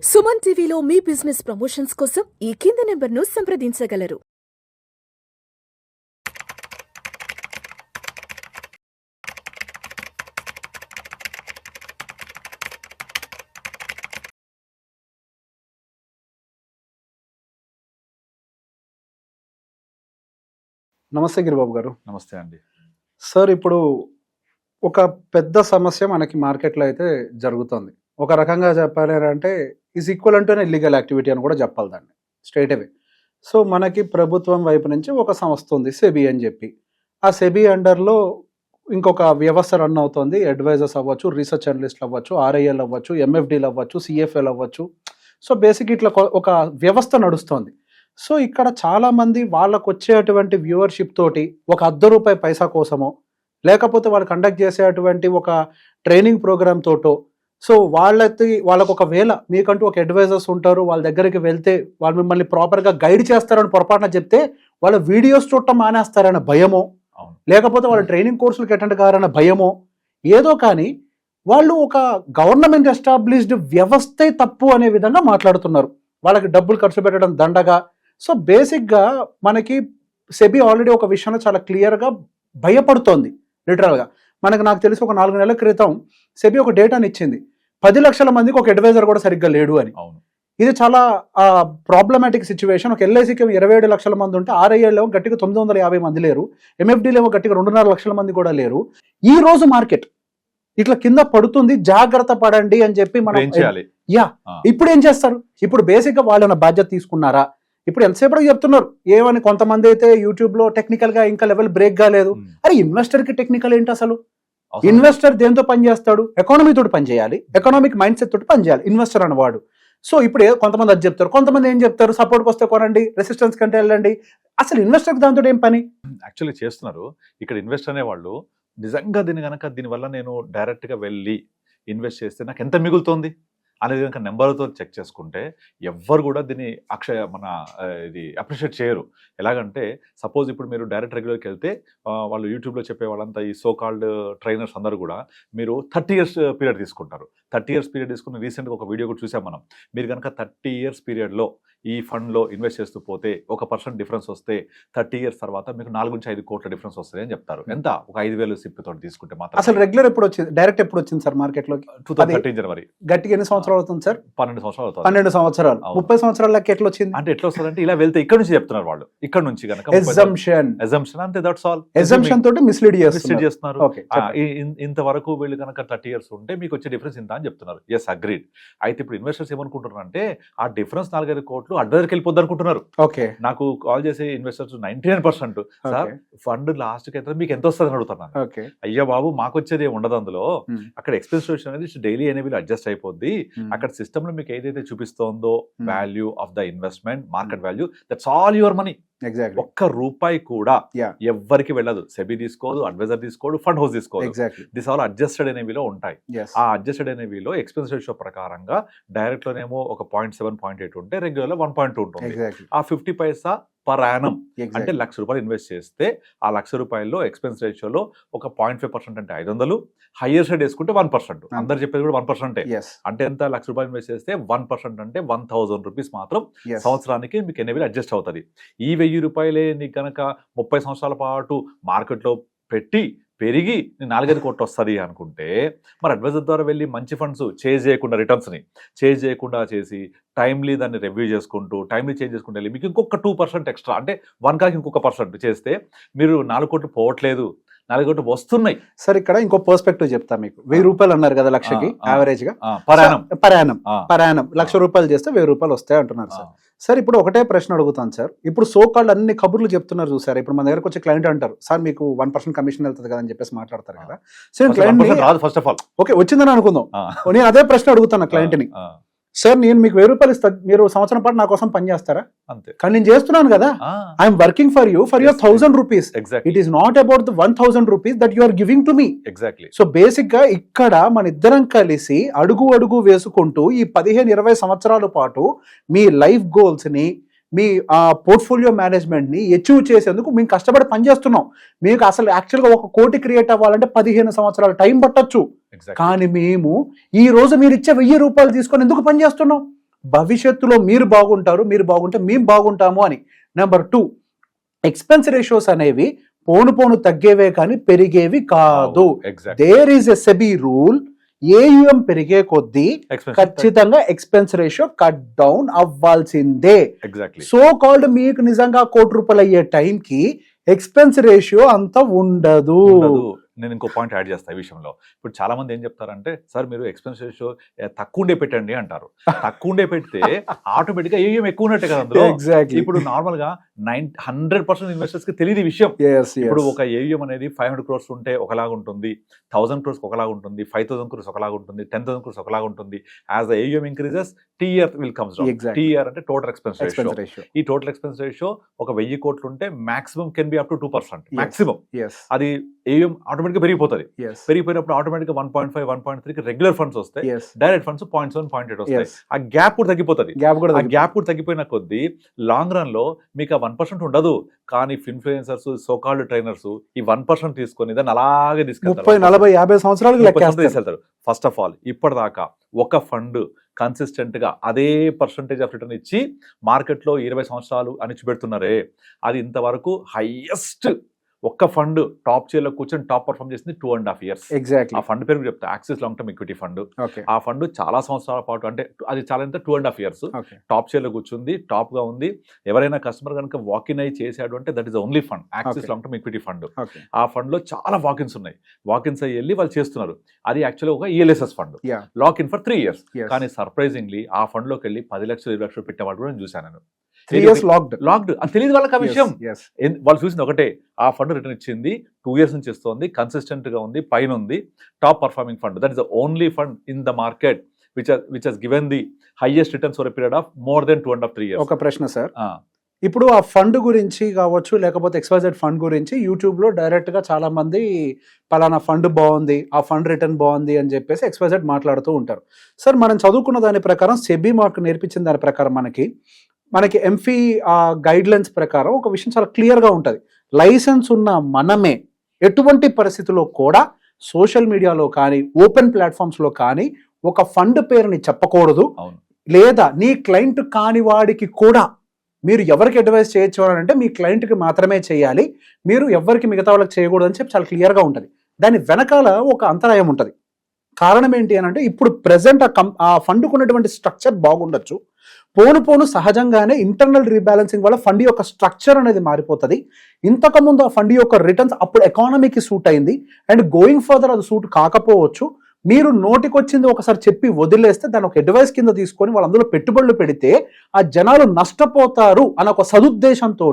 సుమన్ టీవీలో మీ business promotions కోసం ఈ కింది నెంబర్ను సంప్రదించగలరు. నమస్తే గిరిబాబు గారు. నమస్తే అండి. సార్, ఇప్పుడు ఒక పెద్ద సమస్య మనకి మార్కెట్లో అయితే జరుగుతుంది. ఒక రకంగా చెప్పాలి అంటే is equal to illegal activity అని కూడా చెప్పాలి దాన్ని స్ట్రైట్ అవే. సో మనకి ప్రభుత్వం వైపు నుంచి ఒక సంస్థ ఉంది సెబీ అని చెప్పి. ఆ సెబీ అండర్లో ఇంకొక వ్యవస్థ రన్ అవుతుంది. అడ్వైజర్స్ అవ్వచ్చు, రీసెర్చ్ అనలిస్ట్లు అవ్వచ్చు, ఆర్ఐఎల్ అవ్వచ్చు, ఎంఎఫ్డీలు అవ్వచ్చు, సిఎఫ్ఎల్ అవ్వచ్చు. సో బేసిక్ ఇట్లా ఒక వ్యవస్థ నడుస్తుంది. సో ఇక్కడ చాలామంది వాళ్ళకు వచ్చేటువంటి వ్యూవర్షిప్ తోటి ఒక ₹1 పైసా కోసమో, లేకపోతే వాళ్ళు కండక్ట్ చేసేటువంటి ఒక ట్రైనింగ్ ప్రోగ్రామ్ తోటో, సో వాళ్ళకు ఒకవేళ మీకంటూ ఒక అడ్వైజర్స్ ఉంటారు, వాళ్ళ దగ్గరికి వెళ్తే వాళ్ళు మిమ్మల్ని ప్రాపర్గా గైడ్ చేస్తారని పొరపాటున చెప్తే వాళ్ళ వీడియోస్ చూడటం మానేస్తారన్న భయమో, లేకపోతే వాళ్ళ ట్రైనింగ్ కోర్సులకు అటెండ్ కారన్న భయమో, ఏదో కానీ వాళ్ళు ఒక గవర్నమెంట్ ఎస్టాబ్లిష్డ్ వ్యవస్థే తప్పు అనే విధంగా మాట్లాడుతున్నారు. వాళ్ళకి డబ్బులు ఖర్చు పెట్టడం దండగా. సో బేసిక్గా మనకి సెబీ ఆల్రెడీ ఒక విషయంలో చాలా క్లియర్గా భయపడుతోంది. లిటరల్గా నాకు తెలిసి ఒక 4 నెలల క్రితం సెబీ ఒక డేటాని ఇచ్చింది. 10 లక్షల మందికి ఒక అడ్వైజర్ కూడా సరిగ్గా లేడు అని. ఇది చాలా ప్రాబ్లమాటిక్ సిచ్యువేషన్. ఒక ఎల్ఐసికి 27 లక్షల మంది ఉంటే ఆర్ఐఎల్ ఏమో గట్టిగా 950 మంది లేరు, ఎంఎఫ్డీలు ఏమో గట్టిగా 2.5 లక్షల మంది కూడా లేరు. ఈ రోజు మార్కెట్ ఇట్లా కింద పడుతుంది, జాగ్రత్త పడండి అని చెప్పి మనం ఇప్పుడు ఏం చేస్తారు? ఇప్పుడు బేసిక్గా వాళ్ళ బాధ్యత తీసుకున్నారా? ఇప్పుడు ఎంతసేపటికి చెప్తున్నారు ఏమని కొంతమంది అయితే యూట్యూబ్ లో టెక్నికల్ గా ఇంకా లెవెల్ బ్రేక్ కాలేదు. అరే ఇన్వెస్టర్ కి టెక్నికల్ ఏంటి అసలు? ఇన్వెస్టర్ దేంతో పని చేస్తాడు? ఎకానమీ తోటి పని చేయాలి, ఎకనామిక్ మైండ్ సెట్ తోటి పని చేయాలి ఇన్వెస్టర్ అనేవాడు. సో ఇప్పుడు కొంతమంది అది చెప్తారు, కొంతమంది ఏం చెప్తారు, సపోర్ట్కి వస్తే కొనండి, రెసిస్టెన్స్ కంటే వెళ్ళండి. అసలు ఇన్వెస్టర్ దాంతో ఏం పని? యాక్చువల్లీ చేస్తున్నారు ఇక్కడ ఇన్వెస్టర్ అనేవాళ్ళు. నిజంగా దీనివల్ల నేను డైరెక్ట్ గా వెళ్ళి ఇన్వెస్ట్ చేస్తే నాకు ఎంత మిగులుతోంది అనేది కనుక నెంబర్తో చెక్ చేసుకుంటే ఎవ్వరు కూడా దీన్ని ఇది అప్రిషియేట్ చేయరు. ఎలాగంటే సపోజ్ ఇప్పుడు మీరు డైరెక్ట్ రెగ్యులర్కి వెళ్తే వాళ్ళు యూట్యూబ్లో చెప్పే వాళ్ళంతా ఈ సో కాల్డ్ ట్రైనర్స్ అందరూ కూడా మీరు 30 years పీరియడ్ తీసుకుంటారు. 30 years పీరియడ్ తీసుకుని రీసెంట్గా ఒక వీడియో కూడా చూసాం మనం. మీరు కనుక 30 years పీరియడ్లో ఈ ఫండ్లో ఇన్వెస్ట్ చేస్తూ పోతే 1% డిఫరెన్స్ వస్తే 30 years తర్వాత మీకు 4 నుంచి 5 కోట్ల డిఫరెన్స్ వస్తుంది అని చెప్తారు. ఎంత? ఒక 5,000 సిప్ తోటి తీసుకుంటే మాత్రం. అసలు రెగ్యులర్ ఎప్పుడు వచ్చింది, డైరెక్ట్ ఎప్పుడు వచ్చింది సార్ మార్కెట్లోకి? 2013 జనవరి. గట్టిగా ఎన్ని సంవత్సరాలు అవుతుంది సార్? 12 సంవత్సరాలు అవుతుంది. 12 సంవత్సరాలు. 30 సంవత్సరాలకి ఎట్లా వచ్చింది అంటే? ఎట్లా వస్తుంది అంటే ఇలా వెళ్తే ఇక్కడ నుంచి చెప్తున్నారు వాళ్ళు. ఇక్కడ నుంచి కనుక ఎజంప్షన్ అంతే, దట్స్ ఆల్. ఎజంప్షన్ తోటి మిస్లీడ్ చేస్తున్నారు. ఇంతవరకు వీళ్ళు కనుక 30 years ఉంటే మీకు వచ్చే డిఫరెన్స్ ఇంత అని చెప్తున్నారు. Yes, agreed. అయితే ఇప్పుడు ఇన్వెస్టర్స్ ఏమనుకుంటున్నారు అంటే ఆ డిఫరెన్స్ 4-5 కోట్లు అడ్వైజర్కి వెళ్ళిపోద్ది అనుకుంటున్నారు. ఓకే, నాకు కాల్ చేసే ఇన్వెస్టర్స్ 99% సార్ ఫండ్ లాస్ట్ కి అయితే మీకు ఎంత వస్తుంది అని అడుగుతున్నాను. అయ్యా బాబు, మాకు వచ్చేది ఏమి ఉండదు అందులో. అక్కడ ఎక్స్పెన్స్ రేషియో అనేది డైలీ అనేవి అడ్జస్ట్ అయిపోద్ది. అక్కడ సిస్టమ్ లో మీకు ఏదైతే చూపిస్తోందో value of the investment, market value, that's all your money. ₹1 కూడా ఎవ్వరికి వెళ్ళదు. సెబీ తీసుకోదు, అడ్వైజర్ తీసుకోడు, ఫండ్ హౌస్ తీసుకోదు. దిస్ ఆల్ అడ్జస్టెడ్ అనేవిలో ఉంటాయి. ఆ అడ్జస్టెడ్ అనేవిలో ఎక్స్పెన్స్ రేషియో ప్రకారంగా డైరెక్ట్ లోనేమో ఒక 0.7, 0.8 ఉంటే రెగ్యులర్ లో 1.2 ఉంటుంది. ఆ 50 పైసా పర్ యానం అంటే ₹1,00,000 ఇన్వెస్ట్ చేస్తే ఆ ₹1,00,000 ఎక్స్పెన్స్ రేషియోలో ఒక 0.5% అంటే 500, హయ్యర్ సైడ్ వేసుకుంటే 1%. అందరు చెప్పేది కూడా 1%. అంటే ఎంత? ₹1,00,000 ఇన్వెస్ట్ చేస్తే 1% అంటే ₹1,000 మాత్రం సంవత్సరానికి మీకు ఎన్ఏవి అడ్జస్ట్ అవుతుంది. ఈ ₹1,000 కనుక 30 సంవత్సరాల పాటు మార్కెట్లో పెట్టి పెరిగి 4-5 కోట్లు వస్తుంది అనుకుంటే మరి అడ్వైజర్ ద్వారా వెళ్ళి మంచి ఫండ్స్ చేంజ్ చేయకుండా, రిటర్న్స్ని చేంజ్ చేయకుండా చేసి టైమ్లీ దాన్ని రివ్యూ చేసుకుంటూ టైమ్లీ చేంజ్ చేసుకుంటూ వెళ్ళి మీకు ఇంకొక 2% ఎక్స్ట్రా అంటే 1 ఇంకొక % చేస్తే మీరు 4 కోట్లు పోవట్లేదు, 4 కోట్లు వస్తున్నాయి. సార్ ఇక్కడ ఇంకో పర్స్పెక్టివ్ చెప్తా మీకు. ₹1,000 అన్నారు కదా లక్షకి యావరేజ్ గా, పర్ యానం ₹1,00,000 చేస్తే ₹1,000 వస్తాయి అంటున్నారు సార్. సార్ ఇప్పుడు ఒకటే ప్రశ్న అడుగుతాను సార్. ఇప్పుడు సో కాల్డ్ అన్ని కబుర్లు చెప్తున్నారు చూసారు. ఇప్పుడు మన దగ్గరకు వచ్చే క్లయింట్ అంటారు, సార్ మీకు 1% కమిషన్ వెళ్తుంది కదా అని చెప్పేసి మాట్లాడతారు కదా. So client first of all okay వచ్చిందని అనుకుందాం. నేను అదే ప్రశ్న అడుగుతాను క్లయింట్ ని, సార్ నేను మీకు ₹1,000 ఇస్తా, మీరు సంవత్సరం పాటు నా కోసం పని చేస్తారా? అంతే. కానీ నేను చేస్తున్నాను కదా, I'm working for you for your ₹1,000. It is not about the ₹1,000 that you are giving to me. Exactly. So basic గా ఇక్కడ మన ఇద్దరం కలిసి అడుగు వేసుకుంటూ ఈ 15-20 సంవత్సరాల పాటు మీ లైఫ్ గోల్స్ ని, మీ పోర్ట్ఫోలియో మేనేజ్మెంట్ ని అచీవ్ చేసేందుకు మేము కష్టపడి పనిచేస్తున్నాం. మీకు అసలు యాక్చువల్గా 1 కోటి క్రియేట్ అవ్వాలంటే 15 సంవత్సరాల టైం పట్టొచ్చు. కానీ మేము ఈ రోజు మీరు ఇచ్చే ₹1,000 తీసుకొని ఎందుకు పనిచేస్తున్నాం? భవిష్యత్తులో మీరు బాగుంటారు, మీరు బాగుంటే మేము బాగుంటాము అని. నెంబర్ 2, ఎక్స్పెన్స్ రేషియోస్ అనేవి పోను తగ్గేవే కానీ పెరిగేవి కాదు. There is a SEBI rule, AUM పెరిగే కొద్దీ ఖచ్చితంగా ఎక్స్పెన్స్ రేషియో కట్ డౌన్ అవ్వాల్సిందే. సో కాల్డ్ మీకు నిజంగా ₹1,00,00,000 అయ్యే టైంకి ఎక్స్పెన్స్ రేషియో అంత ఉండదు. నేను ఇంకో పాయింట్ యాడ్ చేస్తా ఈ విషయంలో. ఇప్పుడు చాలా మంది ఏం చెప్తారంటే, సార్ మీరు ఎక్స్పెన్స్ రేషియో తక్కువ ఉండే పెట్టండి అంటారు. తక్కువ ఉండే పెడితే ఆటోమేటిక్ గా ఏం ఎక్కువ ఉన్నట్టే కదా అందులో. ఇప్పుడు నార్మల్ గా 100% ఇన్వెస్టర్స్ కి తెలియదు ఈ విషయం. ఇప్పుడు ఒక ఏయుఎం అనేది 500 crores ఉంటే ఒకలాగా ఉంటుంది, 1000 crores ఒకలాగా ఉంటుంది, 5000 crores ఒకలాగా ఉంటుంది, 10,000 crores ఒకలాగా ఉంటుంది. As the AUM increases TER will comes down. TER అంటే టోటల్ ఎక్స్పెన్స్ రేషియో. ఈ టోటల్ ఎక్స్పెన్స్ రేషియో ఒక 1000 కోట్లు ఉంటే maximum can be up to 2%. Maximum అది ఏయుఎం ఆటోమేటిక్ గా పెరిగిపోతుంది. పెరిగిపోయినప్పుడు ఆటోమేటిక్ గా 1.5, 1.3 రెగ్యులర్ ఫండ్స్ వస్తాయి, డైరెక్ట్ ఫండ్స్ 0.7, 0.8 వస్తాయి. ఆ గ్యాప్ కూడా తగ్గిపోతుంది. ఆ గ్యాప్ కూడా తగ్గిపోయిన కొద్దీ లాంగ్ రన్ లో మీకు ఆ 1% ఉండదు. కానీ ఇన్ఫ్లుయెన్సర్స్, సోకాల్డ్ ట్రైనర్స్ ఈ 1% తీసుకొని దాన్ని అలాగే తీసుకెళ్తారు. 30, 40, 50 సంవత్సరాలు తీసుకెళ్తారు. ఫస్ట్ ఆఫ్ ఆల్ ఇప్పటిదాకా ఒక ఫండ్ కన్సిస్టెంట్ గా అదే పర్సంటేజ్ ఆఫ్ రిటర్న్ ఇచ్చి మార్కెట్ లో 20 సంవత్సరాలు అణిచిపెడుతున్నారే, అది ఇంతవరకు హైయెస్ట్ ఒక్క ఫండ్ టాప్ చైర్ లో కూర్చొని టాప్ పర్ఫార్మ్ చేసింది 2.5 years. ఎగ్జాక్ట్లీ. ఆ ఫండ్ పేరు చెప్తా, axis long term equity fund. ఆ ఫండ్ చాలా సంవత్సరాల పాటు, అంటే అది చాలా ఎంత 2.5 years టాప్ చైర్ లో కూర్చుంది, టాప్ గా ఉంది. ఎవరైనా కస్టమర్ కనుక వాకిన్ అయి చేశాడు అంటే that is only fund, axis long term equity fund. ఆ ఫండ్ లో చాలా వాకిన్స్ ఉన్నాయి. వాకిన్స్ అయ్యి వెళ్ళి వాళ్ళు చేస్తున్నారు. అది యాక్చువల్గా ఒక ELSS fund, lock in for 3 years. కానీ సర్ప్రైజింగ్లీ ఆ ఫండ్ లోకి వెళ్ళి 10 లక్షలు 20 లక్షలు పెట్టేవాడు కూడా నేను చూశాను. నేను 3 years లాక్డ్. అది తెలియదు వాళ్ళకి ఆ విషయం. వాళ్ళు చూసింది ఒకటే, ఆ ఫండ్ రిటర్న్ ఇచ్చింది 2 years నుంచి ఇస్తుంది, కన్సిస్టెంట్ గా ఉంది, పైన ఉంది, top performing fund. That is the only fund in the market which has given the highest returns for a period of more than 2.5-3 years. ఒక ప్రశ్న సార్, ఇప్పుడు ఆ ఫండ్ గురించి కావచ్చు లేకపోతే XYZ ఫండ్ గురించి యూట్యూబ్ లో డైరెక్ట్ గా చాలా మంది పలానా ఫండ్ బాగుంది, ఆ ఫండ్ రిటర్న్ బాగుంది అని చెప్పేసి XYZ మాట్లాడుతూ ఉంటారు. సార్ మనం చదువుకున్న దాని ప్రకారం, సెబీ మాకు నేర్పించిన దాని ప్రకారం మనకి ఎంఫీ గైడ్ లైన్స్ ప్రకారం ఒక విషయం చాలా క్లియర్ గా ఉంటుంది. లైసెన్స్ ఉన్న మనమే ఎటువంటి పరిస్థితుల్లో కూడా సోషల్ మీడియాలో కానీ ఓపెన్ ప్లాట్ఫామ్స్ లో కానీ ఒక ఫండ్ పేరుని చెప్పకూడదు. లేదా నీ క్లయింట్ కాని వాడికి కూడా మీరు ఎవరికి అడ్వైస్ చేయొచ్చు అని అంటే మీ క్లయింట్కి మాత్రమే చేయాలి, మీరు ఎవరికి మిగతా వాళ్ళకి చేయకూడదు అని చెప్పి చాలా క్లియర్గా ఉంటుంది. దాని వెనకాల ఒక అంతరాయం ఉంటుంది. కారణం ఏంటి అని అంటే, ఇప్పుడు ప్రెసెంట్ ఆ ఫండ్కు ఉన్నటువంటి స్ట్రక్చర్ బాగుండొచ్చు, పోను సహజంగానే ఇంటర్నల్ రీబ్యాలెన్సింగ్ వల్ల ఫండ్ యొక్క స్ట్రక్చర్ అనేది మారిపోతుంది. ఇంతకుముందు ఆ ఫండ్ యొక్క రిటర్న్స్ అప్పుడు ఎకానమీకి సూట్ అయింది, అండ్ గోయింగ్ ఫర్దర్ అది సూట్ కాకపోవచ్చు. మీరు నోటికొచ్చింది ఒకసారి చెప్పి వదిలేస్తే దాన్ని ఒక అడ్వైస్ కింద తీసుకొని వాళ్ళు అందులో పెట్టుబడులు పెడితే ఆ జనాలు నష్టపోతారు అన్న ఒక సదుద్దేశంతో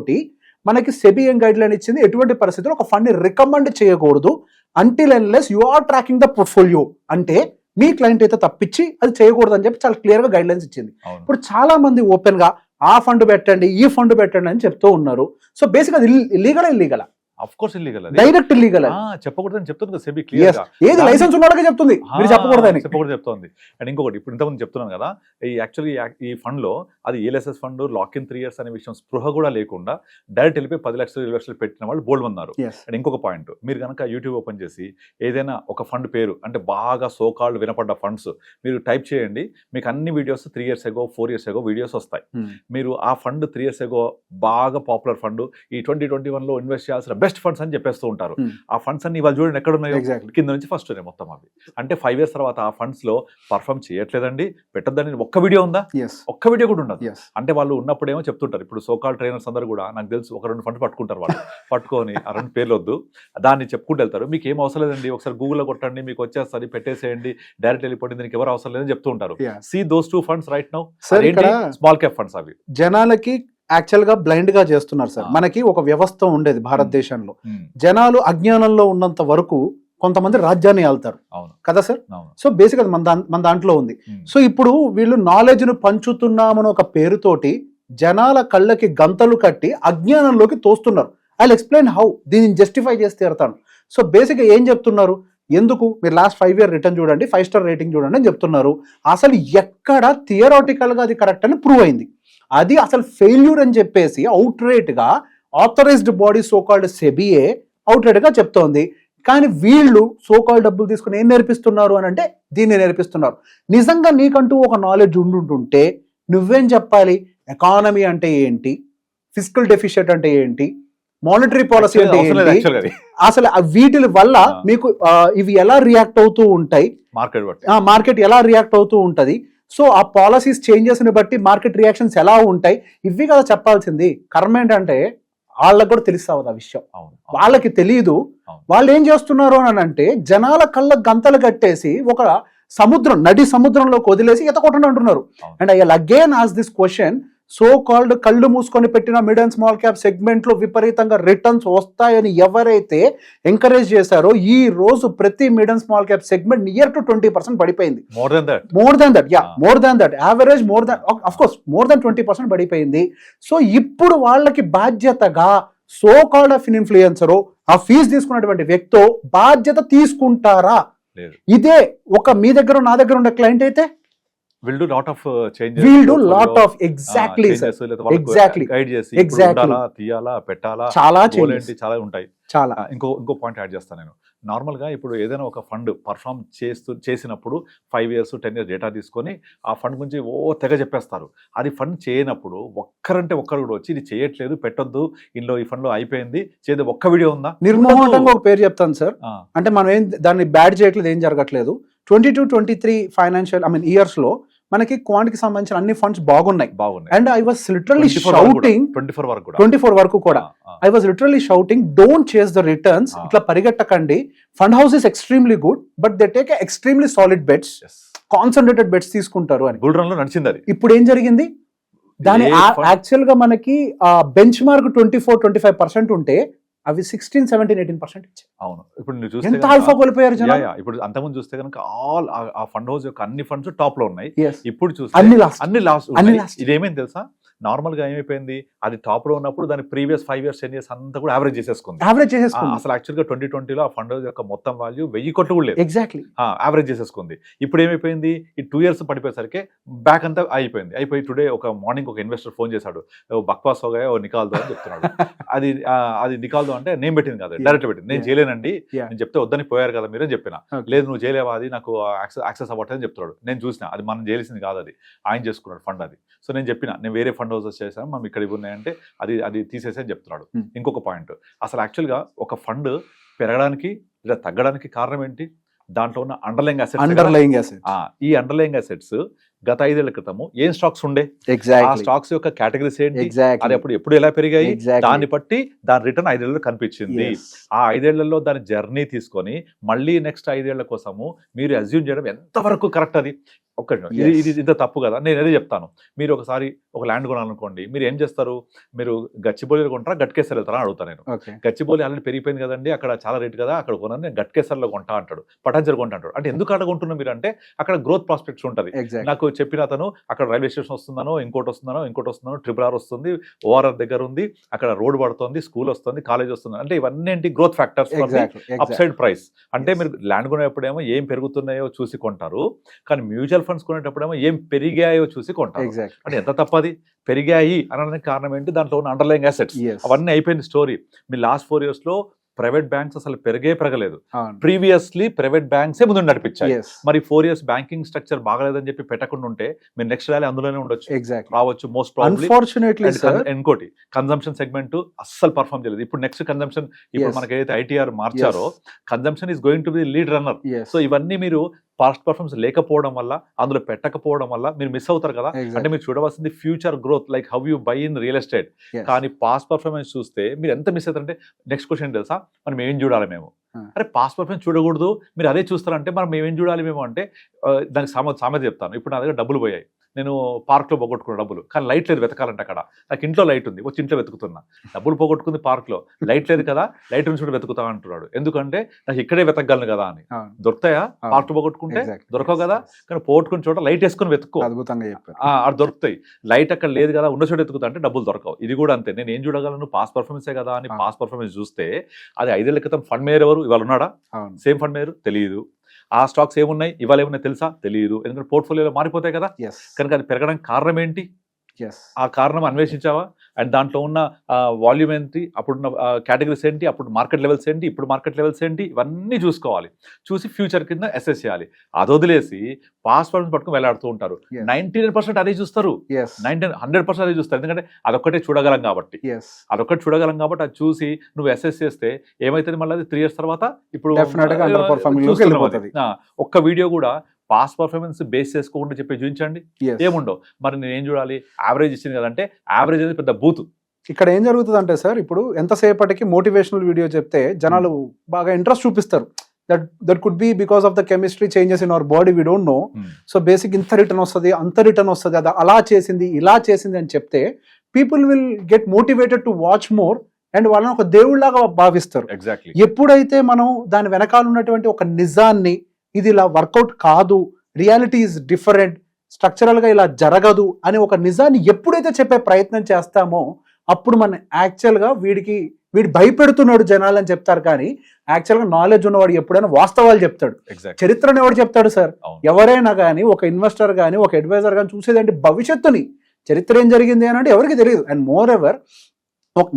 మనకి సెబీ గైడ్ లైన్ ఇచ్చింది. ఎటువంటి పరిస్థితుల్లో ఒక ఫండ్ ని రికమెండ్ చేయకూడదు until unless you are tracking the portfolio, అంటే మీ క్లయింట్ అయితే తప్పించి అది చేయకూడదు అని చెప్పి చాలా క్లియర్ గా గైడ్ లైన్స్ ఇచ్చింది. ఇప్పుడు చాలా మంది ఓపెన్ గా ఆ ఫండ్ పెట్టండి, ఈ ఫండ్ పెట్టండి అని చెప్తూ ఉన్నారు. సో బేసిక్ అది ఇల్లీగలా? Of course illegal, direct illegal. చెప్పకూడదని చెప్తుంది కదా సెబీ క్లియర్ గా. ఏది లైసెన్స్ ఉన్నవాడికే చెప్తుంది, మీరు చెప్పకూడదని చెప్తోంది. అండ్ ఇంకొకటి, ఇప్పుడు ఇంతకుముందు చెప్తున్నాను కదా, ఈ యాక్చువల్లీ ఈ ఫండ్ లో అది ELSS fund lock in 3 years అనే విషయం స్పృహ కూడా లేకుండా డైరెక్ట్ వెళ్ళిపోయి 10 లక్షలు 20 లక్షలు పెట్టిన వాళ్ళు బోల్డ్ ఉన్నారు. అండ్ ఇంకొక పాయింట్, మీరు కనుక యూట్యూబ్ ఓపెన్ చేసి ఏదైనా ఒక ఫండ్ పేరు, అంటే బాగా సోకాల్డ్ వినపడ్డ ఫండ్స్ మీరు టైప్ చేయండి, మీకు అన్ని videos 3 years ago 4 years ago videos వస్తాయి. మీరు ఆ ఫండ్ 3 years ago బాగా పాపులర్ ఫండ్, ఈ 2021 లో ఇన్వెస్ట్ చేయాల్సిన బెస్ట్ ఫండ్స్ అని చెప్పేస్తూ ఉంటారు. ఆ ఫండ్స్ అన్ని వాళ్ళు చూడండి ఎక్కడ ఉన్నాయో, కింద నుంచి ఫస్ట్ ఉన్నాయి మొత్తం అవి. అంటే 5 years తర్వాత ఆ ఫండ్స్ లో పర్ఫార్మ్ చేయట్లేదండి, పెట్టద్దని ఒక్క వీడియో ఉందా? ఒక్క వీడియో కూడా ఉండదు. అంటే వాళ్ళు ఉన్నప్పుడేమో చెప్తుంటారు. ఇప్పుడు సోకాల్ ట్రైనర్స్ అందరూ కూడా నాకు తెలుసు 1-2 ఫండ్స్ పట్టుకుంటారు. వాళ్ళు పట్టుకొని ఆ 2 పేర్లు వద్దు దాన్ని చెప్పుకుంటూ వెళ్తారు. మీకు ఏం అవసరం లేదండి, ఒకసారి గూగుల్లో కొట్టండి మీకు వచ్చేస్తుంది, పెట్టేసేయండి, డైరెక్ట్ వెళ్ళిపోండి, దీనికి ఎవరు అవసరం లేదని చెప్తూ ఉంటారు. See those 2 funds right now, small cap funds. అవి జనాలకి యాక్చువల్ గా బ్లైండ్ గా చేస్తున్నారు సార్. మనకి ఒక వ్యవస్థ ఉండేది భారతదేశంలో, జనాలు అజ్ఞానంలో ఉన్నంత వరకు కొంతమంది రాజ్యాన్ని ఆళ్తారు కదా సార్. సో బేసిక్ అది మన దాంట్లో ఉంది. సో ఇప్పుడు వీళ్ళు నాలెడ్జ్ ను పంచుతున్నామని ఒక పేరుతోటి జనాల కళ్ళకి గంతలు కట్టి అజ్ఞానంలోకి తోస్తున్నారు. ఐ విల్ ఎక్స్ప్లెయిన్ హౌ, దీన్ని జస్టిఫై చేసి తీరుతాను. సో బేసిక్ గా ఏం చెప్తున్నారు, ఎందుకు మీరు లాస్ట్ 5 year రిటర్న్ చూడండి, 5 star రేటింగ్ చూడండి అని చెప్తున్నారు. అసలు ఎక్కడ థియరాటికల్ గా అది కరెక్ట్ అని ప్రూవ్ అయింది. అది అసలు ఫెయిల్యూర్ అని చెప్పేసి అవుట్ రేట్ గా ఆథరైజ్డ్ బాడీ సోకాల్డ్ సెబీఏ అవుట్ రేట్ గా చెప్తోంది. కానీ వీళ్ళు సోకాల్డ్ డబ్బులు తీసుకుని ఏం నేర్పిస్తున్నారు అని అంటే దీన్ని నేర్పిస్తున్నారు. నిజంగా నీకంటూ ఒక నాలెడ్జ్ ఉండుంటుంటే నువ్వేం చెప్పాలి? ఎకానమీ అంటే ఏంటి, ఫిజికల్ డెఫిషియట్ అంటే ఏంటి, మానిటరీ పాలసీ అంటే ఏంటి, అసలు వీటి వల్ల మీకు ఇవి ఎలా రియాక్ట్ అవుతూ ఉంటాయి, మార్కెట్ ఎలా రియాక్ట్ అవుతూ ఉంటది, సో ఆ పాలసీస్ చేంజెస్ ని బట్టి మార్కెట్ రియాక్షన్స్ ఎలా ఉంటాయి, ఇవి కదా చెప్పాల్సింది. కర్మ ఏంటంటే వాళ్ళకి కూడా తెలుస్తావు ఆ విషయం, వాళ్ళకి తెలియదు. వాళ్ళు ఏం చేస్తున్నారు అని అంటే జనాల కళ్ళ గంతలు కట్టేసి ఒక సముద్రం, నడి సముద్రంలోకి వదిలేసి ఎతకొట్టండి అంటున్నారు. And I again ask this question, so called కళ్ళు మూసుకొని పెట్టిన mid and small cap segment లో విపరీతంగా రిటర్న్స్ వస్తాయని ఎవరైతే ఎంకరేజ్ చేశారో, ఈ రోజు ప్రతి mid and small cap segment near to 20% పడిపోయింది. More than that average more than 20% పడిపోయింది. సో ఇప్పుడు వాళ్ళకి బాధ్యతగా సో కాల్డ్ ఆఫ్ ఇన్ఫ్లుయెన్సరో ఆ ఫీజు తీసుకున్నటువంటి వ్యక్తో బాధ్యత తీసుకుంటారా? ఇదే ఒక మీ దగ్గర నా దగ్గర ఉండే క్లయింట్ అయితే will do lot of changes, exactly guide చేసి ఉండాలా తీయాలా పెట్టాలా చాలా ఉంటాయి. చాలా ఇంకో పాయింట్ యాడ్ చేస్తాను నేను. నార్మల్ గా ఇప్పుడు ఏదైనా ఒక ఫండ్ పర్ఫామ్ చేసినప్పుడు 5 years 10 years డేటా తీసుకొని ఆ ఫండ్ గురించి తెగ చెప్పేస్తారు. అది ఫండ్ చేయనప్పుడు ఒక్కరు కూడా వచ్చి ఇది చేయట్లేదు, పెట్టొద్దు, ఇందులో ఈ ఫండ్ లో అయిపోయింది చేద్దాం, ఒక్క వీడియో ఉందా? నిర్మోహంగా ఒక పేరు చెప్తాను సార్, అంటే మనం ఏం దాన్ని బ్యాడ్ చేయట్లేదు, ఏం జరగట్లేదు. 22-23 ఫైనాన్షియల్ ఇయర్స్ లో మనకి క్వాంట్కి సంబంధించిన అన్ని ఫండ్స్ బాగున్నాయి. And I was literally shouting 24 వరకు కూడా I was literally shouting, don't chase the returns, ఇట్లా పరిగెట్టకండి. Fund house is extremely good, but they take extremely solid bets, concentrated bets తీసుకుంటారు అని. బుల్ రన్ లో నడిచింది అది. ఇప్పుడు ఏం జరిగింది? దాని యాక్చువల్ గా మనకి బెంచ్ మార్క్ 24-25% ఉంటే అవి 16-17-18% ఇచ్చాయి. అవును, ఇప్పుడు నువ్వు చూస్తే ఎంత ఆల్ఫా కోల్పోయారు జనాలు. ఇప్పుడు అంతకుముందు చూస్తే కనుక ఆ ఫండ్ హౌస్ యొక్క అన్ని ఫండ్స్ టాప్ లో ఉన్నాయి. ఇప్పుడు చూస్తే అన్ని లాస్ట్. ఇదేమైంది తెలుసా? నార్మల్ గా ఏమైపోయింది, అది టాప్ లో ఉన్నప్పుడు దాని ప్రీవియస్ 5 years 10 years అంతా కూడా యావరేజ్ చేసేసుకుంది. అసలు యాక్చువల్ గా 2020లో ఆ ఫండ్ హౌస్ యొక్క మొత్తం వాల్యూ 1000 కోట్లు కూడా లేదు. ఎగ్జాక్ట్లీ యావరేజ్ చేసేసుకుంది. ఇప్పుడు ఏమైపోయింది, ఈ 2 years పడిపోయేసరికి బ్యాక్ అంతా అయిపోయి టుడే ఒక మార్నింగ్ ఒక ఇన్వెస్టర్ ఫోన్ చేశాడు, బక్వాస్ హోగా నికాల్దో అని చెప్తున్నాడు. అది నికాల్దో అంటే నేను పెట్టింది కాదు, డైరెక్ట్ పెట్టింది. నేను చేయలేనండి, నేను చెప్తే వద్దని పోయారు కదా మీరు అని చెప్పిన. లేదు నువ్వు చేయలేవా, అది నాకు యాక్సెస్ అవ్వట్లేదు అని చెప్తున్నాడు. నేను చూసిన అది మనం చేయాల్సింది కాదు, అది ఆయన చేసుకున్నాడు ఫండ్ అది. సో నేను చెప్పిన నేను వేరే ఫండ్ హౌసెస్ చేశాను, మనం ఇక్కడ ఇవి ఉన్నాయంటే అది తీసేసి అని చెప్తున్నాడు. ఇంకొక పాయింట్, అసలు యాక్చువల్గా ఒక ఫండ్ పెరగడానికి లేదా తగ్గడానికి కారణం ఏంటి? దాంట్లో ఉన్న అండర్లైంగ్ అసెట్స్. ఈ అండర్లైంగ్ అసెట్స్ గత 5 ఏళ్ల క్రితము ఏం స్టాక్స్ ఉండే, ఆ స్టాక్స్ యొక్క కేటగిరీస్ ఏంటి, అది ఎప్పుడు ఎలా పెరిగాయి, దాన్ని బట్టి దాని రిటర్న్ 5 ఏళ్లలో కనిపించింది. ఆ 5 ఏళ్లలో దాని జర్నీ తీసుకొని మళ్ళీ నెక్స్ట్ 5 ఏళ్ల కోసము మీరు అజ్యూమ్ చేయడం ఎంతవరకు కరెక్ట్? అది ఇది ఇంత తప్పు కదా. నేను అదే చెప్తాను, మీరు ఒకసారి ఒక ల్యాండ్ కొనాలనుకోండి, మీరు ఏం చేస్తారు? మీరు గచ్చిబౌలిలో కొంటారా, గట్కేసర్ వెళ్తారా అని అడుగుతాను నేను. గచ్చిబౌలి ఆల్రెడీ పెరిగిపోయింది కదండి, అక్కడ చాలా రేట్ కదా, అక్కడ కొన్నాను, నేను గట్కేసర్లో కొంటా అంటాడు, పటాంజలి కొంటా అంటాడు. అంటే ఎందుకు అక్కడ కొంటున్నా మీరు అంటే అక్కడ గ్రోత్ ప్రాస్పెక్ట్స్ ఉంటుంది. నాకు చెప్పిన అతను అక్కడ రైల్వే స్టేషన్ వస్తుందనో ఇంకోటి వస్తుందనో RRR వస్తుంది, ORR దగ్గర ఉంది, అక్కడ రోడ్ పడుతుంది, స్కూల్ వస్తుంది, కాలేజ్ వస్తుంది. అంటే ఇవన్నీ ఏంటి? Growth factors, up side price. అంటే మీరు ల్యాండ్ కొనేటప్పుడేమో ఏం పెరుగుతున్నాయో చూసి కొంటారు, కానీ మ్యూచువల్ ఫండ్స్ కొనేటప్పుడేమో ఏం పెరిగాయో చూసి కొంటారు. అంటే ఎంత తప్పది? పెరిగాయి అనడానికి కారణం ఏంటి? దాంట్లో ఉన్న అండర్లైంగ్ అసెట్స్ అవన్నీ అయిపోయింది స్టోరీ. మీ లాస్ట్ 4 years లో ప్రైవేట్ బ్యాంక్స్ అసలు పెరగలేదు. ప్రీవియస్లీ ప్రైవేట్ బ్యాంక్స్ ముందు నడిపించాయి. మరి 4 years బ్యాంకింగ్ స్ట్రక్చర్ బాగలేదని చెప్పి పెట్టకుండా ఉంటే మీరు నెక్స్ట్ ర్యాలీ అందులోనే ఉండొచ్చు, రావచ్చు. మోస్ట్ ప్రాబబ్లీ ఇంకోటి కన్జంప్షన్ సెగ్మెంట్ అస్సలు పర్ఫామ్ చేయలేదు. ఇప్పుడు నెక్స్ట్ కన్జంప్షన్, ఇప్పుడు మనకి ఏదైతే ITR మార్చారో consumption is going to be lead runner. So ఇవన్నీ మీరు పాస్ట్ పర్ఫార్మెన్స్ లేకపోవడం వల్ల, అందులో పెట్టకపోవడం వల్ల మీరు మిస్ అవుతారు కదా. అంటే మీరు చూడవలసింది future growth, like how you buy in real estate. కానీ పాస్ట్ పర్ఫార్మెన్స్ చూస్తే మీరు ఎంత మిస్ అవుతారంటే నెక్స్ట్ క్వశ్చన్ తెలుసా, మనం ఏం చూడాలి మేము? అరే పాస్ట్ పర్ఫార్మెన్స్ చూడకూడదు, మీరు అదే చూస్తారంటే మనం ఏం చూడాలి మేము అంటే దానికి సామెత చెప్తాను. ఇప్పుడు నా దగ్గర డబ్బులు పోయాయి, నేను పార్క్లో పోగొట్టుకున్న డబ్బులు, కానీ లైట్ లేదు వెతకాలంటే అక్కడ. నాకు ఇంట్లో లైట్ ఉంది, వచ్చి ఇంట్లో వెతుకుతున్నా. డబ్బులు పోగొట్టుకుంది పార్క్లో, లైట్ లేదు కదా, లైట్ నుంచి కూడా వెతుకుతా అంటున్నాడు. ఎందుకంటే నాకు ఇక్కడే వెతకగలను కదా అని. దొరుకుతాయా? పార్క్ పోగొట్టుకుంటే దొరకవు కదా, కానీ పోగొట్టుకుని చోట లైట్ వేసుకుని వెతుక్కో, అది దొరుకుతాయి. లైట్ అక్కడ లేదు కదా, ఉన్న చోట వెతుకుతా అంటే డబ్బులు దొరకవు. ఇది కూడా అంతే. నేను ఏం చూడగలను? పాస్ట్ పర్ఫార్మెన్సే కదా అని పాస్ట్ పర్ఫార్మెన్స్ చూస్తే అది 5 ఏళ్ల క్రితం ఫండ్ మేయర్ ఎవరు, ఇవాళ ఉన్నాడా? సేమ్ ఫండ్ మేయర్, తెలియదు. ఆ స్టాక్స్ ఏమున్నాయి, ఇవాళ ఏమున్నాయి తెలుసా? తెలియదు. ఎందుకంటే పోర్ట్ఫోలియోలో మారిపోతాయి కదా. కనుక అది పెరగడానికి కారణం ఏంటి? ఆ కారణం అన్వేషించావా? అండ్ దాంట్లో ఉన్న వాల్యూమ్ ఏంటి, అప్పుడున్న కేటగిరీస్ ఏంటి, అప్పుడు మార్కెట్ లెవెల్స్ ఏంటి, ఇప్పుడు మార్కెట్ లెవెల్స్ ఏంటి, ఇవన్నీ చూసుకోవాలి. చూసి ఫ్యూచర్ కింద అసెస్ చేయాలి. అది వదిలేసి పాస్ట్ పర్ఫార్మెన్స్ పట్టుకుని వెళ్ళాడుతూ ఉంటారు. 99% అదే చూస్తారు, 100% అదే చూస్తారు. ఎందుకంటే అదొక్కటే చూడగలం కాబట్టి, అది చూసి నువ్వు అసెస్ చేస్తే ఏమైతుంది, మళ్ళీ అది 3 years తర్వాత ఇప్పుడు ఒక్క వీడియో కూడా పాస్ట్ పర్ఫార్మెన్స్ బేస్ చేసుకోకుండా చెప్పి చూపించండి, ఏముండవు. మరి నేను ఏం చూడాలి, యావరేజ్ ఇచ్చింది కదంటే యావరేజ్ అనేది పెద్ద బూత్. ఇక్కడ ఏం జరుగుతుంది అంటే సార్, ఇప్పుడు ఎంతసేపటికి మోటివేషనల్ వీడియో చెప్తే జనాలు బాగా ఇంట్రెస్ట్ చూపిస్తారు. That could be because of the chemistry changes in our body, we don't know. So basic ఇంత రిటర్న్ వస్తుంది, అంత రిటర్న్ వస్తుంది, అది అలా చేసింది ఇలా చేసింది అని చెప్తే people will get motivated to watch more and వాళ్ళని ఒక దేవుళ్లాగా భావిస్తారు. ఎగ్జాక్ట్లీ. ఎప్పుడైతే మనం దాని వెనకాల ఉన్నటువంటి ఒక నిజాన్ని, ఇది ఇలా వర్కౌట్ కాదు, రియాలిటీ ఈజ్ డిఫరెంట్, స్ట్రక్చరల్ గా ఇలా జరగదు అని ఒక నిజాన్ని ఎప్పుడైతే చెప్పే ప్రయత్నం చేస్తామో అప్పుడు మనం యాక్చువల్ గా వీడి భయపెడుతున్నాడు జనాలు అని చెప్తారు. కానీ యాక్చువల్ గా నాలెడ్జ్ ఉన్నవాడు ఎప్పుడైనా వాస్తవాలు చెప్తాడు. చరిత్రను ఎవరు చెప్తాడు సార్? ఎవరైనా కానీ, ఒక ఇన్వెస్టర్ కానీ, ఒక అడ్వైజర్ కానీ చూసేదంటే భవిష్యత్తుని, చరిత్ర ఏం జరిగింది అని అంటే ఎవరికి తెలియదు. అండ్ మోర్ ఎవర్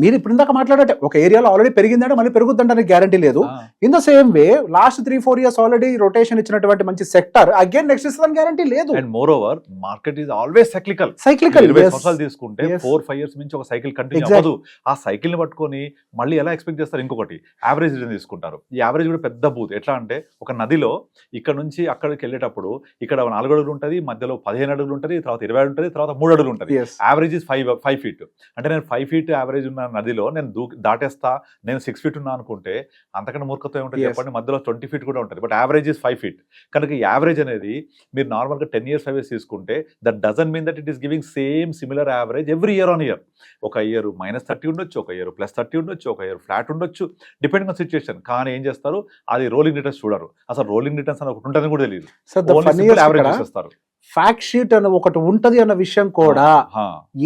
మీరు ఇప్పుడు ఇందాక మాట్లాడే ఒక ఏరియాలో ఆల్రెడీ పెరిగిందంటే మళ్ళీ పెరుగుతుంటే గ్యారంటీ లేదు. In the same way last 3-4 years already rotation ఇచ్చినటువంటి మంచి సెక్టర్ అగైన్ నెక్స్ట్ ఇస్తుందని గ్యారంటీ లేదు. And more over market is always cyclical. 20 సంవత్సరాలు తీసుకుంటే 4-5 years నుంచి ఒక సైకిల్ కంటిన్యూ అవ్వదు. ఆ సైకిల్ ని పట్టుకొని మళ్ళీ ఎలా ఎక్స్పెక్ట్ చేస్తారు? ఇంకొకటి యావరేజ్ రిటర్న్ తీసుకుంటారు. ఈ యావరేజ్ కూడా పెద్ద బూత్. ఎట్లా అంటే ఒక నదిలో ఇక్కడ నుంచి అక్కడికి వెళ్ళేటప్పుడు ఇక్కడ 4 అడుగులు ఉంటుంది, మధ్యలో 15 అడుగులు ఉంటుంది, తర్వాత 20 ఉంటుంది, తర్వాత 3 అడుగులు ఉంటుంది. Average is 5 feet. అంటే నేను 5 feet యావరేజ్ ఉన్న నదిలో నేను దాటేస్తా, నేను 6 feet ఉన్నా అనుకుంటే అంతకంటే మూర్ఖత్వం ఏముంటుంది చెప్పండి? మధ్యలో 20 feet కూడా ఉంటుంది, బట్ యావరేజ్ ఇస్ 5 feet. కనుక ఈ యావరేజ్ అనేది మీరు నార్మల్గా 10 years అవేస్ తీసుకుంటే that doesn't mean that it is giving same similar average every year on year. ఒక ఇయర్ -30 ఉండొచ్చు, ఒక ఇయర్ +30 ఉండొచ్చు, ఒక ఇయర్ ఫ్లాట్ ఉండొచ్చు, డిపెండింగ్ ఆన్ సిచ్యుయేషన్. కానీ ఏం చేస్తారు, అది రోలింగ్ రిటర్న్స్ చూడరు. అసలు రోలింగ్ రిటర్న్స్ అని ఒకటి ఉంటుందని కూడా తెలియదు. యావరేజ్ చేస్తారు. ఫ్యాక్ట్ షీట్ అని ఒకటి ఉంటది అన్న విషయం కూడా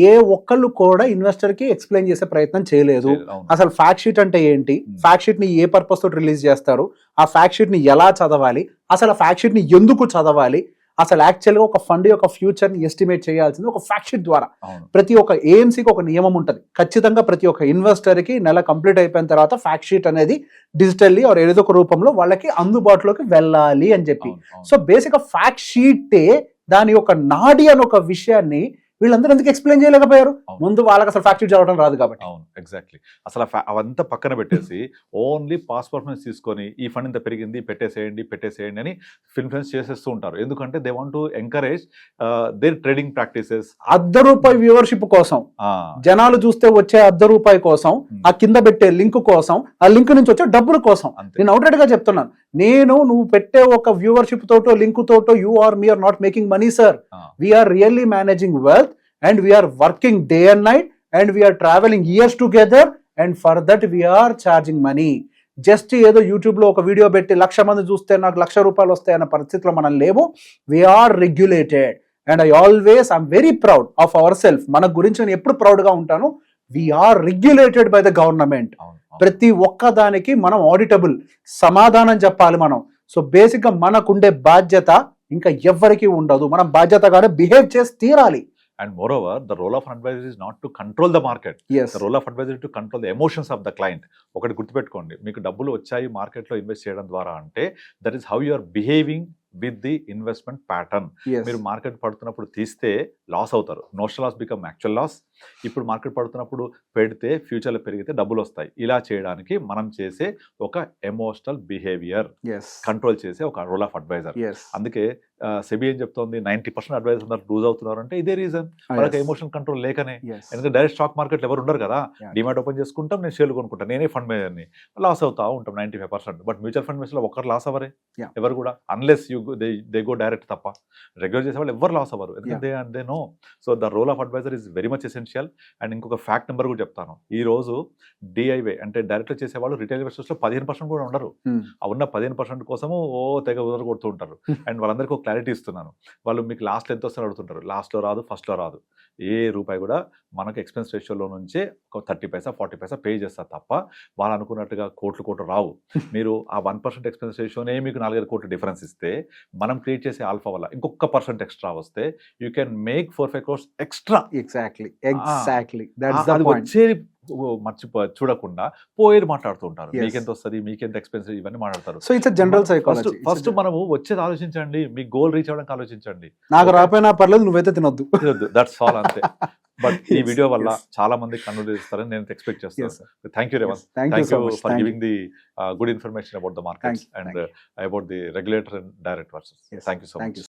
ఏ ఒక్కళ్ళు కూడా ఇన్వెస్టర్ కి ఎక్స్ప్లెయిన్ చేసే ప్రయత్నం చేయలేదు. అసలు ఫ్యాక్ట్ షీట్ అంటే ఏంటి, ఫ్యాక్ట్ షీట్ ని ఏ పర్పస్ తోటి రిలీజ్ చేస్తారు, ఆ ఫ్యాక్ట్ షీట్ ని ఎలా చదవాలి, అసలు ఆ ఫ్యాక్ట్ షీట్ ని ఎందుకు చదవాలి, అసలు యాక్చువల్ గా ఒక ఫండ్ యొక్క ఫ్యూచర్ ని ఎస్టిమేట్ చేయాల్సింది ఒక ఫ్యాక్ట్ షీట్ ద్వారా. ప్రతి ఒక్క ఏఎంసీకి ఒక నియమం ఉంటుంది. ఖచ్చితంగా ప్రతి ఒక్క ఇన్వెస్టర్ కి నెల కంప్లీట్ అయిపోయిన తర్వాత ఫ్యాక్ట్ షీట్ అనేది డిజిటల్లీ ఆర్ ఏదో ఒక రూపంలో వాళ్ళకి అందుబాటులోకి వెళ్ళాలి అని చెప్పి. సో బేసిక్ గా ఫ్యాక్ట్ షీటే దాని యొక్క నాడి అని ఒక విషయాన్ని వీళ్ళందరూ ఎందుకు ఎక్స్ప్లెయిన్ చేయలేకపోయారు? ముందు వాళ్ళకి అసలు ఫ్యాక్ట్ షీట్ చదవడం రాదు కాబట్టి. అవును, ఎగ్జాక్ట్లీ. అసలు అవంతా పక్కన పెట్టేసి ఓన్లీ పాస్ట్ పర్ఫార్మెన్స్ తీసుకొని ఈ ఫండ్ ఇంత పెరిగింది పెట్టేసేయండి అని ఇన్ఫ్లుయెన్స్ చేసేస్తూ ఉంటారు. ఎందుకంటే they want to encourage their trading practices. ₹1 viewership కోసం, జనాలు చూస్తే వచ్చే ₹1 కోసం, ఆ కింద పెట్టే లింక్ కోసం, ఆ లింక్ నుంచి వచ్చే డబ్బుల కోసం. నేను అవుట్రైట్ గా చెప్తున్నాను, నువ్వు పెట్టే ఒక వ్యూవర్షిప్ తోటో లింక్ తోటో you or me are not making money sir. We are really managing wealth and we are working day and night and we are traveling years together and for that we are charging money. Just ఏదో YouTube లో ఒక video పెట్టి 1,00,000 మంది చూస్తే నాకు ₹1,00,000 వస్తాయన్న పరిస్థితిలో మనం లేము. We're regulated and I'm very proud of our self. మన గురించి నేను ఎప్పుడు ప్రౌడ్ గా ఉంటాను. We're regulated by the government. ప్రతి ఒక్క దానికి మనం ఆడిటబుల్, సమాధానం చెప్పాలి మనం. సో బేసిక్ గా మనకుండే బాధ్యత ఇంకా ఎవ్వరికీ ఉండదు. మనం బాధ్యతగానే బిహేవ్ చేసి తీరాలి. And moreover, the role of an advisor is not to control the market. Yes. The role of advisor is to control the emotions of the client. ఒకటి గుర్తుపెట్టుకోండి, మీకు డబ్బులు వచ్చాయి మార్కెట్లో ఇన్వెస్ట్ చేయడం ద్వారా అంటే that is how you are behaving with the investment pattern. మీరు మార్కెట్ పడుతున్నప్పుడు తీస్తే లాస్ అవుతారు, notional loss become actual loss. ఇప్పుడు మార్కెట్ పడుతున్నప్పుడు పెడితే ఫ్యూచర్లో పెరిగితే డబ్బులు వస్తాయి. ఇలా చేయడానికి మనం చేసే ఒక ఎమోషనల్ బిహేవియర్ కంట్రోల్ చేసే ఒక రోల్ ఆఫ్ అడ్వైజర్. అందుకే సెబీ ఏం చెప్తోంది, 90% అడ్వైజర్స్ అందరూ లూజ్ అవుతున్నారు అంటే ఇదే రీజన్, వాళ్ళకి ఎమోషనల్ కంట్రోల్ లేకనే. ఎందుకంటే డైరెక్ట్ స్టాక్ మార్కెట్ ఎవరు ఉండరు కదా, డిమాట్ ఓపెన్ చేసుకుంటాం, నేను షేర్లు కొనుక్కుంటాను, నేనే ఫండ్ మేనేజర్ని, లాస్ అవుతా ఉంటాం 95%. బట్ మ్యూచువల్ ఫండ్ మేనేజర్లో ఒక్కరు లాస్ అవ్వరే ఎవరు కూడా, అన్లెస్ దే గో డైరెక్ట్ తప్ప. రెగ్యులర్ చేసే వాళ్ళు ఎవరు లాస్ అవ్వరు, ఎందుకంటే they know. So the role of advisor is very much essential. And ఇంకొక ఫ్యాక్ట్ నెంబర్ కూడా చెప్తాను, ఈ రోజు డిఐవై అంటే డైరెక్ట్ చేసేవాళ్ళు రిటైల్ ఇన్వెస్టర్స్ లో 15% కూడా ఉండరు. ఆ ఉన్న 15% కోసము తెగ కొడుతూ ఉంటారు. అండ్ వాళ్ళందరికీ క్లారిటీ ఇస్తున్నాను. వాళ్ళు మీకు లాస్ట్లో ఎంత వస్తుందో అడుగుతుంటారు. లాస్ట్లో రాదు, ఫస్ట్లో రాదు. ఏ రూపాయి కూడా మనకు ఎక్స్పెన్స్ రేషియోలో నుంచే ఒక 30 పైసా 40 పైసా పే చేస్తారు తప్ప వాళ్ళు అనుకున్నట్టుగా కోట్లు రావు. మీరు ఆ 1% ఎక్స్పెన్స్ రేషియోనే మీకు 4-5 కోట్లు డిఫరెన్స్ ఇస్తే మనం క్రియేట్ చేసే ఆల్ఫా వల్ల ఇంకొక పర్సెంట్ ఎక్స్ట్రా వస్తే you can make 4-5 crores extra. Exactly that's the అది పాయింట్. వచ్చేది చూడకుండా పోయేది మాట్లాడుతూ ఉంటారు. Yes. మీకెంత వస్తుంది, మీకెంత ఎక్స్పెన్సివ్, ఇవన్నీ మాట్లాడతారు. So it's general psychology. First మనము వచ్చేది ఆలోచించండి, మీ గోల్ రీచ్ అవ్వడానికి ఆలోచించండి. నాకు రాపోయినా పర్లేదు, నువ్వైతే తినొద్దు. దట్స్ ఆల్, అంతే. బట్ ఈ Yes, వీడియో వల్ల yes. చాలా మంది కన్ను తెరుస్తారని నేను ఎక్స్పెక్ట్ Yes, చేస్తాను. sir. Thank you Revanth. Thank you thank so you much. For Thank giving the good information about the markets Thank and you. About the regulator and direct versus. Yes. Thank you so Thank much. you.